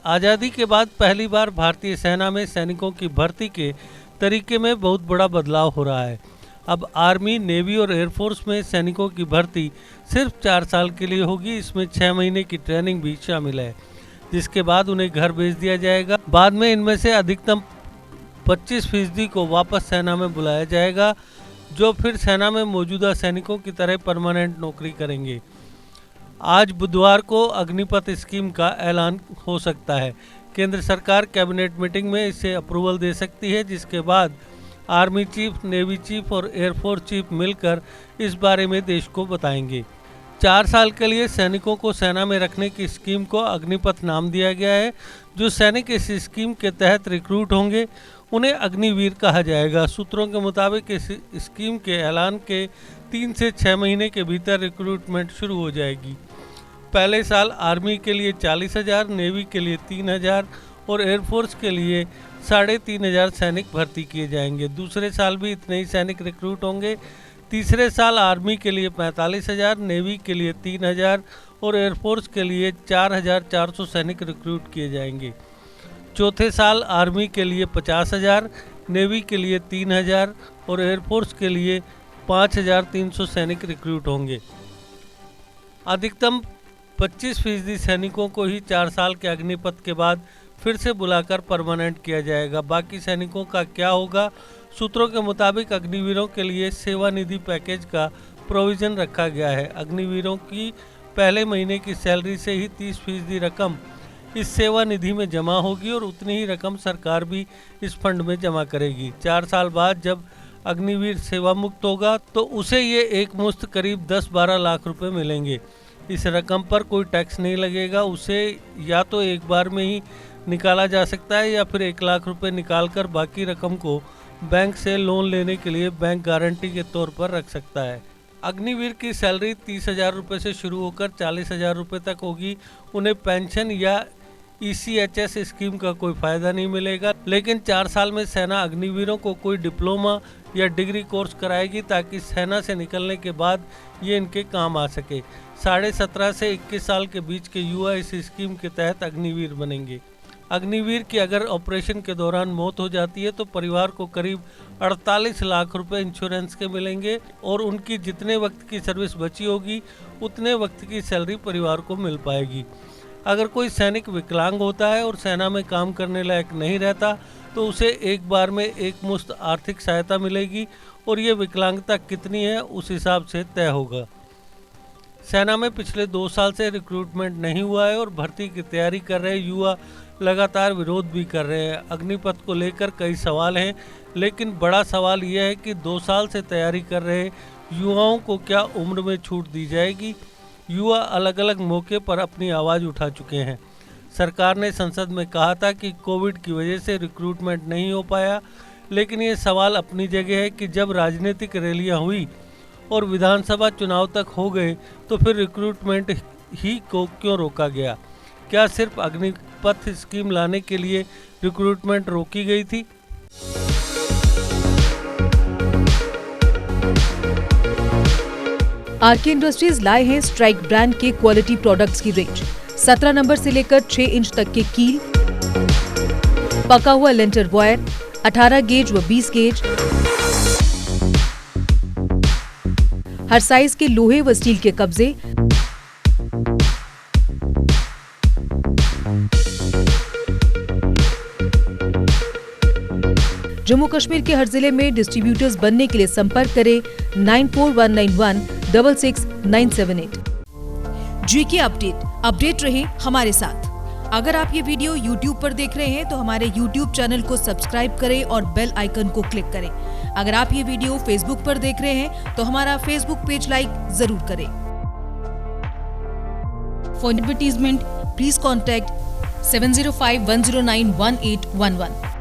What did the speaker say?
आज़ादी के बाद पहली बार भारतीय सेना में सैनिकों की भर्ती के तरीके में बहुत बड़ा बदलाव हो रहा है। अब आर्मी, नेवी और एयरफोर्स में सैनिकों की भर्ती सिर्फ 4 साल के लिए होगी। इसमें 6 महीने की ट्रेनिंग भी शामिल है, जिसके बाद उन्हें घर भेज दिया जाएगा। बाद में इनमें से अधिकतम 25% को वापस सेना में बुलाया जाएगा, जो फिर सेना में मौजूदा सैनिकों की तरह परमानेंट नौकरी करेंगे। आज बुधवार को अग्निपथ स्कीम का ऐलान हो सकता है। केंद्र सरकार कैबिनेट मीटिंग में इसे अप्रूवल दे सकती है, जिसके बाद आर्मी चीफ, नेवी चीफ और एयरफोर्स चीफ मिलकर इस बारे में देश को बताएंगे। 4 साल के लिए सैनिकों को सेना में रखने की स्कीम को अग्निपथ नाम दिया गया है। जो सैनिक इस स्कीम के तहत रिक्रूट होंगे उन्हें अग्निवीर कहा जाएगा। सूत्रों के मुताबिक इस स्कीम के ऐलान के 3 से 6 महीने के भीतर रिक्रूटमेंट शुरू हो जाएगी। पहले साल आर्मी के लिए 40,000, नेवी के लिए 3,000 और एयरफोर्स के लिए 3,500 सैनिक भर्ती किए जाएंगे। दूसरे साल भी इतने ही सैनिक रिक्रूट होंगे। तीसरे साल आर्मी के लिए 45,000, नेवी के लिए 3,000 और एयरफोर्स के लिए 4,400 सैनिक रिक्रूट किए जाएंगे। चौथे साल आर्मी के लिए 50,000, नेवी के लिए 3,000 और एयरफोर्स के लिए 5,300 सैनिक रिक्रूट होंगे। अधिकतम 25% सैनिकों को ही 4 साल के अग्निपथ के बाद फिर से बुलाकर परमानेंट किया जाएगा। बाकी सैनिकों का क्या होगा? सूत्रों के मुताबिक अग्निवीरों के लिए सेवानिधि पैकेज का प्रोविज़न रखा गया है। अग्निवीरों की पहले महीने की सैलरी से ही 30% रकम इस सेवानिधि में जमा होगी और उतनी ही रकम सरकार भी इस फंड में जमा करेगी। 4 साल बाद जब अग्निवीर सेवा मुक्त होगा तो उसे ये एक मुश्त करीब 10-12 लाख रुपए मिलेंगे। इस रकम पर कोई टैक्स नहीं लगेगा। उसे या तो एक बार में ही निकाला जा सकता है या फिर 1 लाख रुपए निकालकर बाकी रकम को बैंक से लोन लेने के लिए बैंक गारंटी के तौर पर रख सकता है। अग्निवीर की सैलरी 30,000 रुपये से शुरू होकर 40,000 रुपये तक होगी। उन्हें पेंशन या ECHS स्कीम का कोई फ़ायदा नहीं मिलेगा, लेकिन 4 साल में सेना अग्निवीरों को कोई डिप्लोमा या डिग्री कोर्स कराएगी ताकि सेना से निकलने के बाद ये इनके काम आ सके। 17.5 से 21 साल के बीच के युवा इस स्कीम के तहत अग्निवीर बनेंगे। अग्निवीर की अगर ऑपरेशन के दौरान मौत हो जाती है तो परिवार को करीब 48 लाख रुपए इंश्योरेंस के मिलेंगे और उनकी जितने वक्त की सर्विस बची होगी उतने वक्त की सैलरी परिवार को मिल पाएगी। अगर कोई सैनिक विकलांग होता है और सेना में काम करने लायक नहीं रहता तो उसे एक बार में एक मुश्त आर्थिक सहायता मिलेगी और ये विकलांगता कितनी है उस हिसाब से तय होगा। सेना में पिछले 2 साल से रिक्रूटमेंट नहीं हुआ है और भर्ती की तैयारी कर रहे युवा लगातार विरोध भी कर रहे हैं। अग्निपथ को लेकर कई सवाल हैं, लेकिन बड़ा सवाल यह है कि 2 साल से तैयारी कर रहे युवाओं को क्या उम्र में छूट दी जाएगी? युवा अलग अलग मौके पर अपनी आवाज़ उठा चुके हैं। सरकार ने संसद में कहा था कि कोविड की वजह से रिक्रूटमेंट नहीं हो पाया, लेकिन ये सवाल अपनी जगह है कि जब राजनीतिक रैलियां हुई और विधानसभा चुनाव तक हो गए तो फिर रिक्रूटमेंट ही को क्यों रोका गया? क्या सिर्फ अग्निपथ स्कीम लाने के लिए रिक्रूटमेंट रोकी गई थी? आरके इंडस्ट्रीज लाए हैं स्ट्राइक ब्रांड के क्वालिटी प्रोडक्ट्स की रेंज। 17 नंबर से लेकर 6 इंच तक के कील, पका हुआ लेंटर वायर, 18 गेज व 20 गेज, हर साइज के लोहे व स्टील के कब्जे, जम्मू कश्मीर के हर जिले में डिस्ट्रीब्यूटर्स बनने के लिए संपर्क करें 9419166978। जीके अपडेट रहे हमारे साथ। अगर आप ये वीडियो YouTube पर देख रहे हैं तो हमारे YouTube चैनल को सब्सक्राइब करें और बेल आइकन को क्लिक करें। अगर आप ये वीडियो Facebook पर देख रहे हैं तो हमारा Facebook पेज लाइक जरूर करें। For advertisement please contact 7051091811।